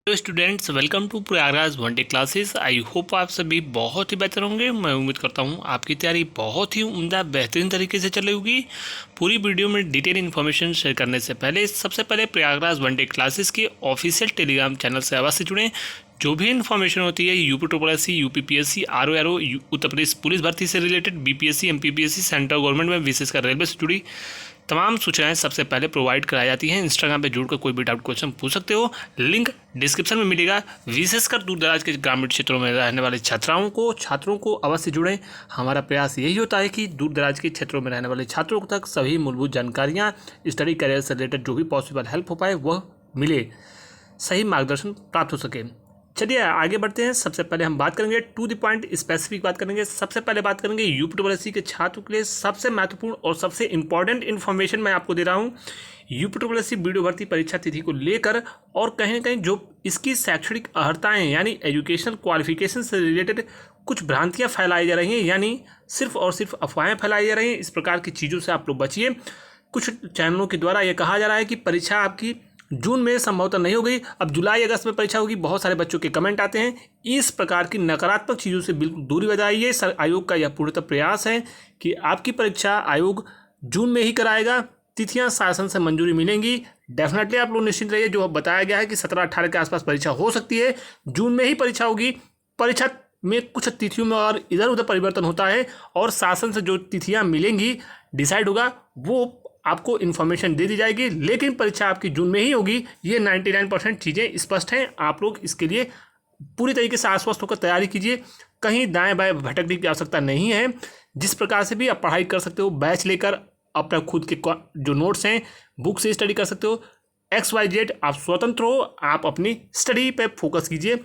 Hello students, welcome to Prayagraj one day classes. I hope आप सभी बहुत ही बेहतर होंगे। मैं उम्मीद करता हूँ आपकी तैयारी बहुत ही उम्दा बेहतरीन तरीके से चल रही होगी। पूरी वीडियो में डिटेल इन्फॉर्मेशन शेयर करने से पहले सबसे पहले प्रयागराज वन डे क्लासेस के ऑफिशियल टेलीग्राम चैनल से अवश्य जुड़ें। जो भी इन्फॉर्मेशन होती है UP triple UPPSC, RO Uttar Pradesh police भर्ती से related, BPSC, MPPSC, central government में विशेषकर रेलवे से जुड़ी तमाम सूचनाएं सबसे पहले प्रोवाइड कराई जाती हैं। इंस्टाग्राम पे जुड़कर कोई भी डाउट क्वेश्चन पूछ सकते हो, लिंक डिस्क्रिप्शन में मिलेगा। विशेषकर दूर दराज के ग्रामीण क्षेत्रों में रहने वाले छात्रों को अवश्य जुड़ें। हमारा प्रयास यही होता है कि दूर दराज के क्षेत्रों में रहने वाले छात्रों तक सभी मूलभूत जानकारियाँ, स्टडी करियर से रिलेटेड जो भी पॉसिबल हेल्प हो पाए वह मिले, सही मार्गदर्शन प्राप्त हो सके। चलिए आगे बढ़ते हैं। सबसे पहले हम बात करेंगे टू द पॉइंट स्पेसिफिक बात करेंगे। सबसे पहले बात करेंगे यूपी के छात्रों के लिए सबसे महत्वपूर्ण और सबसे इंपॉर्टेंट इन्फॉर्मेशन मैं आपको दे रहा हूँ। यूपी वीडियो भर्ती परीक्षा तिथि को लेकर और कहीं ना कहीं जो इसकी शैक्षणिक अर्हताएँ यानी एजुकेशनल क्वालिफिकेशन से रिलेटेड कुछ भ्रांतियाँ फैलाई जा रही हैं, यानी सिर्फ और सिर्फ अफवाहें फैलाई जा रही हैं। इस प्रकार की चीज़ों से आप लोग बचिए। कुछ चैनलों के द्वारा यह कहा जा रहा है कि परीक्षा आपकी जून में संभवतः नहीं हो गई, अब जुलाई अगस्त में परीक्षा होगी। बहुत सारे बच्चों के कमेंट आते हैं। इस प्रकार की नकारात्मक चीज़ों से बिल्कुल दूरी बनाइए। आयोग का यह पूर्णतः प्रयास है कि आपकी परीक्षा आयोग जून में ही कराएगा। तिथियां शासन से मंजूरी मिलेंगी। डेफिनेटली आप लोग निश्चिंत रहिए। जो बताया गया है कि 17-18 के आसपास परीक्षा हो सकती है, जून में ही परीक्षा होगी। परीक्षा में कुछ तिथियों में और इधर उधर परिवर्तन होता है और शासन से जो तिथियाँ मिलेंगी, डिसाइड होगा, वो आपको इन्फॉर्मेशन दे दी जाएगी। लेकिन परीक्षा आपकी जून में ही होगी, ये 99% चीज़ें स्पष्ट हैं। आप लोग इसके लिए पूरी तरीके से आश्वस्त होकर तैयारी कीजिए। कहीं दाएं बाएं भटकने की आवश्यकता नहीं है। जिस प्रकार से भी आप पढ़ाई कर सकते हो, बैच लेकर अपना खुद के जो नोट्स हैं बुक से स्टडी कर सकते हो। XYZ आप स्वतंत्र हो, आप अपनी स्टडी पे फोकस कीजिए।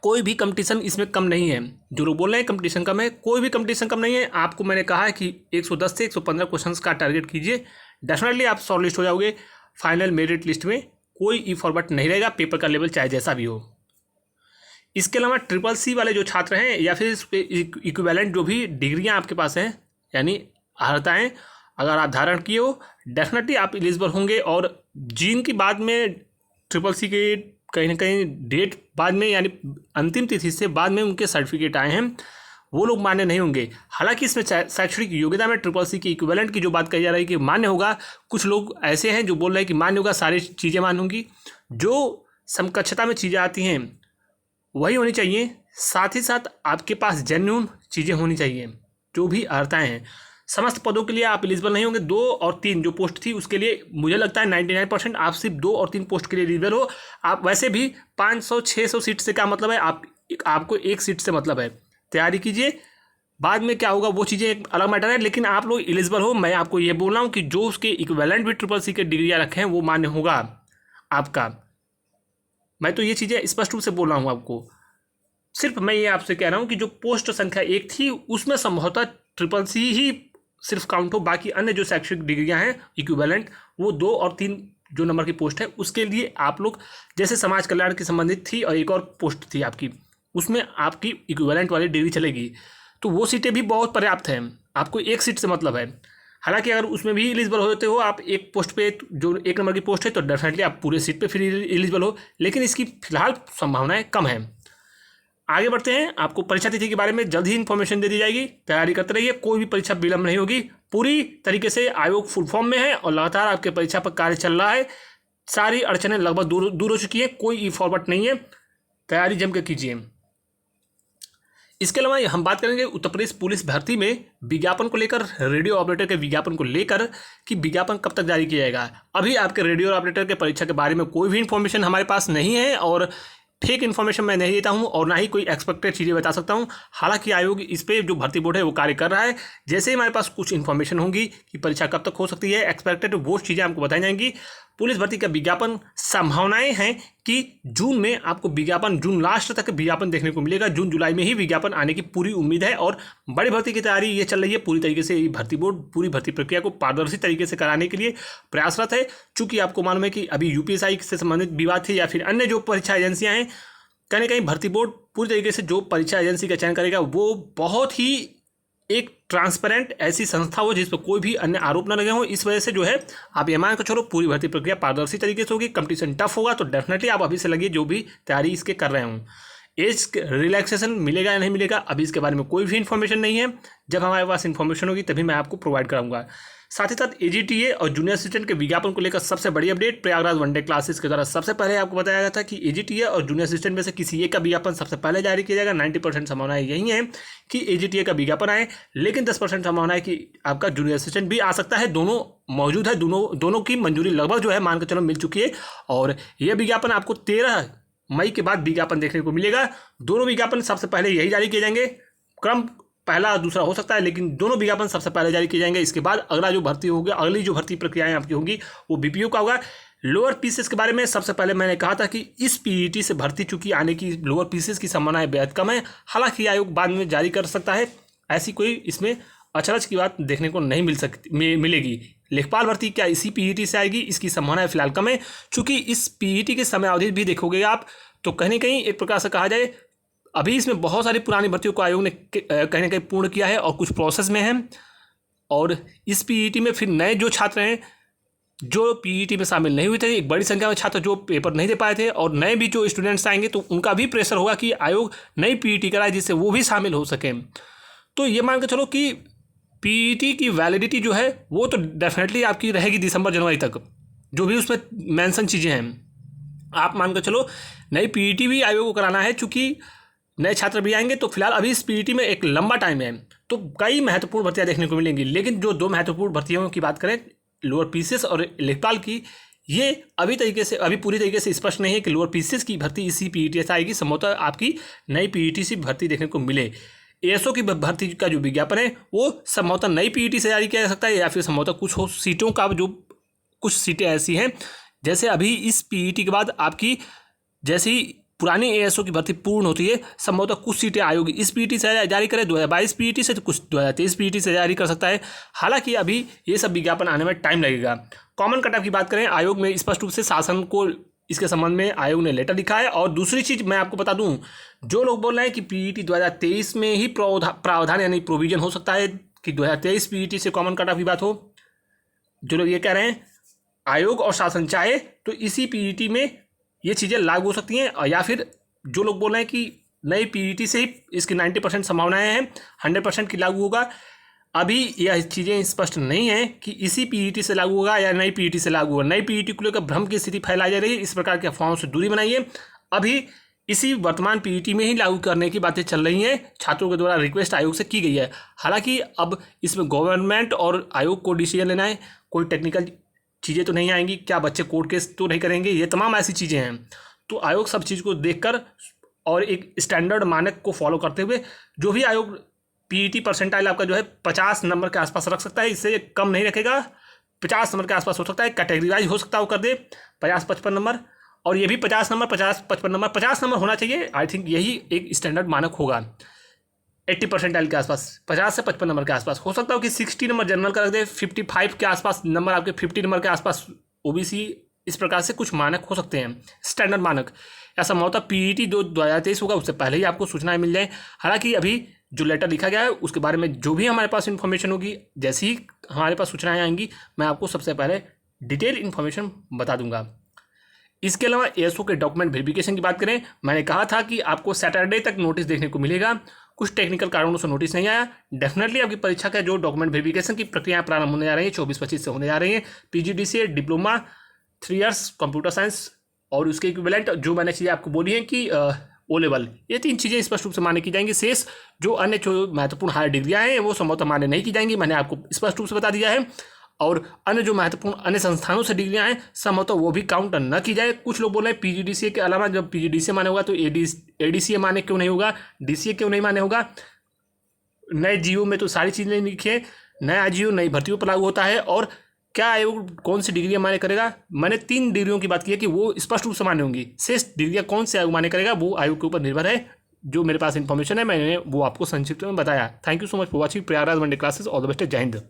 कोई भी कंपटीशन इसमें कम नहीं है। जो लोग बोल रहे हैं कंपटीशन कम है, कोई भी कंपटीशन कम नहीं है। आपको मैंने कहा है कि 110 से 115 क्वेश्चंस का टारगेट कीजिए। डेफिनेटली आप शॉर्ट लिस्ट हो जाओगे। फाइनल मेरिट लिस्ट में कोई ई फॉरवर्ड नहीं रहेगा, पेपर का लेवल चाहे जैसा भी हो। इसके अलावा CCC वाले जो छात्र हैं या फिर इस इक्विवेलेंट जो भी डिग्रियाँ आपके पास हैं यानी अर्हताएँ अगर आप धारण किए हो, डेफिनेटली आप एलिजिबल होंगे। और जिनकी बाद में CCC के कहीं ना कहीं डेट बाद में यानी अंतिम तिथि से बाद में उनके सर्टिफिकेट आए हैं, वो लोग मान्य नहीं होंगे। हालांकि इसमें शैक्षणिक योग्यता में CCC की इक्विवेलेंट की जो बात कही जा रही है कि मान्य होगा, कुछ लोग ऐसे हैं जो बोल रहे हैं कि मान्य होगा, सारी चीज़ें मान्य होंगी। जो समकक्षता में चीज़ें आती हैं वही होनी चाहिए। साथ ही साथ आपके पास जेन्युइन चीज़ें होनी चाहिए। जो भी अर्हताएँ हैं, समस्त पदों के लिए आप एलिजिबल नहीं होंगे। 2 और 3 जो पोस्ट थी उसके लिए मुझे लगता है 99% आप सिर्फ 2 और 3 पोस्ट के लिए एलिजिबल हो। आप वैसे भी 500-600 सीट से क्या मतलब है, आपको एक सीट से मतलब है। तैयारी कीजिए, बाद में क्या होगा वो चीज़ें एक अलग मैटर है, लेकिन आप लोग एलिजिबल हो। मैं आपको ये बोल रहा हूँ कि जो उसके इक्विवेलेंट भी CCC के डिग्रियाँ रखे हैं वो मान्य होगा आपका। मैं तो ये चीज़ें स्पष्ट रूप से बोल रहा हूँ आपको। सिर्फ मैं ये आपसे कह रहा हूँ कि जो पोस्ट संख्या 1 थी उसमें संभवतः CCC ही सिर्फ काउंट हो, बाकी अन्य जो शैक्षणिक डिग्रियां हैं इक्विवेलेंट वो 2 और 3 जो नंबर की पोस्ट है उसके लिए आप लोग, जैसे समाज कल्याण की संबंधित थी और एक और पोस्ट थी आपकी, उसमें आपकी इक्विवेलेंट वाली डिग्री चलेगी। तो वो सीटें भी बहुत पर्याप्त हैं। आपको एक सीट से मतलब है। हालांकि अगर उसमें भी एलिजिबल होते हो आप एक पोस्ट पे, जो 1 नंबर की पोस्ट है, तो डेफिनेटली आप पूरे सीट पर फिर एलिजिबल हो, लेकिन इसकी फिलहाल संभावनाएँ कम हैं। आगे बढ़ते हैं। आपको परीक्षा तिथि के बारे में जल्द ही इन्फॉर्मेशन दे दी जाएगी। तैयारी करते रहिए, कोई भी परीक्षा विलंब नहीं होगी। पूरी तरीके से आयोग फुल फॉर्म में है और लगातार आपके परीक्षा पर कार्य चल रहा है। सारी अड़चनें लगभग दूर हो चुकी है, कोई ई फॉरवर्ड नहीं है। तैयारी जम के कीजिए। इसके अलावा हम बात करेंगे उत्तर प्रदेश पुलिस भर्ती में विज्ञापन को लेकर, रेडियो ऑपरेटर के विज्ञापन को लेकर कि विज्ञापन कब तक जारी किया जाएगा। अभी आपके रेडियो ऑपरेटर के परीक्षा के बारे में कोई भी इन्फॉर्मेशन हमारे पास नहीं है और फेक इन्फॉर्मेशन मैं नहीं देता हूं और ना ही कोई एक्सपेक्टेड चीज़ें बता सकता हूं। हालांकि आयोग इस पर जो भर्ती बोर्ड है वो कार्य कर रहा है। जैसे ही हमारे पास कुछ इन्फॉर्मेशन होगी कि परीक्षा कब तक हो सकती है, एक्सपेक्टेड, वो चीज़ें आपको बताई जाएंगी। पुलिस भर्ती का विज्ञापन, संभावनाएं हैं कि जून में आपको विज्ञापन, जून लास्ट तक विज्ञापन देखने को मिलेगा। जून जुलाई में ही विज्ञापन आने की पूरी उम्मीद है और बड़ी भर्ती की तैयारी ये चल रही है पूरी तरीके से। भर्ती बोर्ड पूरी भर्ती प्रक्रिया को पारदर्शी तरीके से कराने के लिए प्रयासरत है। चूँकि आपको मालूम है कि अभी UPSI से संबंधित विवाद थे या फिर अन्य जो परीक्षा एजेंसियाँ हैं, कहीं ना कहीं भर्ती बोर्ड पूरी तरीके से जो परीक्षा एजेंसी का चयन करेगा वो बहुत ही एक ट्रांसपेरेंट ऐसी संस्था हो जिस पर कोई भी अन्य आरोप न लगे हों। इस वजह से जो है आप ये मान के चलो पूरी भर्ती प्रक्रिया पारदर्शी तरीके से होगी, कंपटीशन टफ होगा। तो डेफिनेटली आप अभी से लगिए जो भी तैयारी इसके कर रहे हों। एज रिलैक्सेशन मिलेगा या नहीं मिलेगा अभी इसके बारे में कोई भी इन्फॉर्मेशन नहीं है। जब हमारे पास इन्फॉर्मेशन होगी तभी मैं आपको प्रोवाइड कराऊंगा। साथ ही साथ एजीटीए और जूनियर असिस्टेंट के विज्ञापन को लेकर सबसे बड़ी अपडेट प्रयागराज वनडे क्लासेस के द्वारा सबसे पहले आपको बताया गया था कि एजीटीए और जूनियर असिस्टेंट में से किसी एक का विज्ञापन सबसे पहले जारी किया जाएगा। 90% संभावना यही है कि एजीटीए का विज्ञापन आए, लेकिन 10% संभावना है कि आपका जूनियर असिस्टेंट भी आ सकता है। दोनों मौजूद है, दोनों की मंजूरी लगभग जो है मान के चलो मिल चुकी है। और यह विज्ञापन आपको 13 मई के बाद विज्ञापन देखने को मिलेगा। दोनों विज्ञापन सबसे पहले यही जारी किए जाएंगे। क्रम पहला दूसरा हो सकता है, लेकिन दोनों विज्ञापन सबसे पहले जारी किए जाएंगे। इसके बाद अगला जो भर्ती होगी, अगली जो भर्ती प्रक्रियाएं आपकी होंगी वो बीपीओ का होगा। लोअर पीसेस के बारे में सबसे पहले मैंने कहा था कि इस पीईटी से भर्ती चूंकि आने की लोअर पीसेस की संभावनाएं बेहद कम है। हालांकि आयोग बाद में जारी कर सकता है, ऐसी कोई इसमें अचरज की बात देखने को नहीं मिलेगी। लेखपाल भर्ती क्या इसी पीईटी से आएगी, इसकी संभावना फिलहाल कम है। चूंकि इस पीईटी की समय अवधि भी देखोगे आप तो कहीं ना कहीं एक प्रकार से कहा जाए अभी इसमें बहुत सारी पुरानी भर्तियों को आयोग ने कहीं ना कहीं पूर्ण किया है और कुछ प्रोसेस में है। और इस पीईटी में फिर नए जो छात्र हैं जो पीईटी में शामिल नहीं हुए थे, एक बड़ी संख्या में छात्र जो पेपर नहीं दे पाए थे, और नए भी जो स्टूडेंट्स आएंगे तो उनका भी प्रेशर होगा कि आयोग नई पीईटी कराए जिससे वो भी शामिल हो सकें। तो ये मान के चलो कि पीईटी की वैलिडिटी जो है वो तो डेफिनेटली आपकी रहेगी दिसंबर जनवरी तक। जो भी उसमें मेंशन चीज़ें हैं आप मान के चलो नई पीईटी भी आयोग को कराना है। चूँकि नए छात्र भी आएंगे तो फिलहाल अभी इस पीईटी में एक लंबा टाइम है, तो कई महत्वपूर्ण भर्तियां देखने को मिलेंगी। लेकिन जो 2 महत्वपूर्ण भर्तियों की बात करें लोअर पीसीएस और लेखपाल की, ये अभी पूरी तरीके से स्पष्ट नहीं है कि लोअर पीसीएस की भर्ती इसी पीईटी से आएगी। संभवतः आपकी नई पीईटी से भर्ती देखने को मिले। एएसओ की भर्ती का जो विज्ञापन है वो संभवतः नई पीईटी से जारी किया जा सकता है, या फिर संभवतः कुछ सीटों का जो कुछ सीटें ऐसी हैं जैसे अभी इस पीईटी के बाद आपकी जैसी पुरानी एएसओ की भर्ती पूर्ण होती है, संभवतः कुछ सीटें आयोग इस पीईटी से जारी करे 2022 पीईटी से, तो कुछ 2023 पीईटी से जारी कर सकता है। हालांकि अभी ये सब विज्ञापन आने में टाइम लगेगा। कॉमन कट ऑफ की बात करें, आयोग में स्पष्ट रूप से शासन को इसके संबंध में आयोग ने लेटर लिखा है। और दूसरी चीज़ मैं आपको बता दूं, जो लोग बोल रहे हैं कि पीईटी 2023 में ही प्रावधान यानी प्रोविजन हो सकता है कि 2023 पीईटी से कॉमन कट ऑफ की बात हो, जो लोग ये कह रहे हैं आयोग और शासन चाहे तो इसी पीईटी में ये चीज़ें लागू हो सकती हैं, या फिर जो लोग बोल रहे हैं कि नई पीईटी से ही इसकी 90% संभावनाएं हैं 100% की लागू होगा, अभी यह चीज़ें स्पष्ट नहीं है कि इसी पीईटी से लागू होगा या नई पीईटी से लागू होगा। नई पीईटी को लेकर भ्रम की स्थिति फैलाई जा रही है। इस प्रकार के अफवाहों से दूरी बनाइए। अभी इसी वर्तमान पीईटी में ही लागू करने की बातें चल रही हैं, छात्रों के द्वारा रिक्वेस्ट आयोग से की गई है। हालांकि अब इसमें गवर्नमेंट और आयोग को डिसीजन लेना है, कोई टेक्निकल चीज़ें तो नहीं आएंगी, क्या बच्चे कोर्ट केस तो नहीं करेंगे, ये तमाम ऐसी चीज़ें हैं। तो आयोग सब चीज़ को देखकर और एक स्टैंडर्ड मानक को फॉलो करते हुए जो भी आयोग पीईटी परसेंटाइल आपका जो है 50 नंबर के आसपास रख सकता है, इससे कम नहीं रखेगा, 50 नंबर के आसपास हो सकता है। कैटेगरीवाइज हो सकता है वो कर दे 50-55 नंबर, और ये भी 50 नंबर 50-55 नंबर 50 नंबर होना चाहिए। आई थिंक यही एक स्टैंडर्ड मानक होगा। 80 परसेंटाइल के आसपास 50 से 55 नंबर के आसपास हो सकता है कि 60 नंबर जनरल का रख दे, 55 के आसपास नंबर आपके 50 नंबर के आसपास ओबीसी। इस प्रकार से कुछ मानक हो सकते हैं स्टैंडर्ड मानक। ऐसा संभवतः पीईटी 2023 होगा उससे पहले ही आपको सूचनाएं मिल जाए। हालांकि अभी जो लेटर लिखा गया है उसके बारे में जो भी हमारे पास इन्फॉर्मेशन होगी, जैसी ही हमारे पास सूचनाएं आएंगी मैं आपको सबसे पहले डिटेल इन्फॉर्मेशन बता दूंगा। इसके अलावा एएसओ के डॉक्यूमेंट वेरिफिकेशन की बात करें, मैंने कहा था कि आपको सैटरडे तक नोटिस देखने को मिलेगा। कुछ टेक्निकल कारणों से नोटिस नहीं आया। डेफिनेटली आपकी परीक्षा का जो डॉक्यूमेंट वेरिफिकेशन की प्रक्रियाएं प्रारंभ होने जा रही है 24-25 से होने जा रही है। PGDCA diploma 3 years computer science और उसके इक्विवेलेंट जो मैंने चीज़ें आपको बोली हैं कि ओ लेवल, ये 3 चीज़ें स्पष्ट रूप से मान्य की जाएंगी। शेष जो अन्य जो महत्वपूर्ण हायर डिग्रियाँ हैं वो संभवतः मान्य नहीं की जाएंगी, मैंने आपको स्पष्ट रूप से बता दिया है। और अन्य जो महत्वपूर्ण अन्य संस्थानों से डिग्रियाँ हैं संभवतः वो भी काउंट न की जाए। कुछ लोग बोल रहे हैं पीजीडीसीए के अलावा जब पीजीडीसीए मान्य होगा तो एडीसीए मान्य क्यों नहीं होगा, डीसीए क्यों नहीं मान्य होगा। नए जीओ में तो सारी चीज़ें लिखी है, नया जीओ नई भर्तियों पर लागू होता है। और क्या आयोग कौन सी डिग्रियाँ मान्य करेगा, मैंने 3 डिग्रियों की बात की है कि वो स्पष्ट रूप से मान्य होंगी। शेष डिग्रियाँ कौन से आयोग मान्य करेगा वो आयोग के ऊपर निर्भर है। जो मेरे पास इन्फॉर्मेशन है मैंने वो आपको संक्षिप्त में बताया। Thank you so much for watching Prayagraj one day classes. All the best, जय हिंद।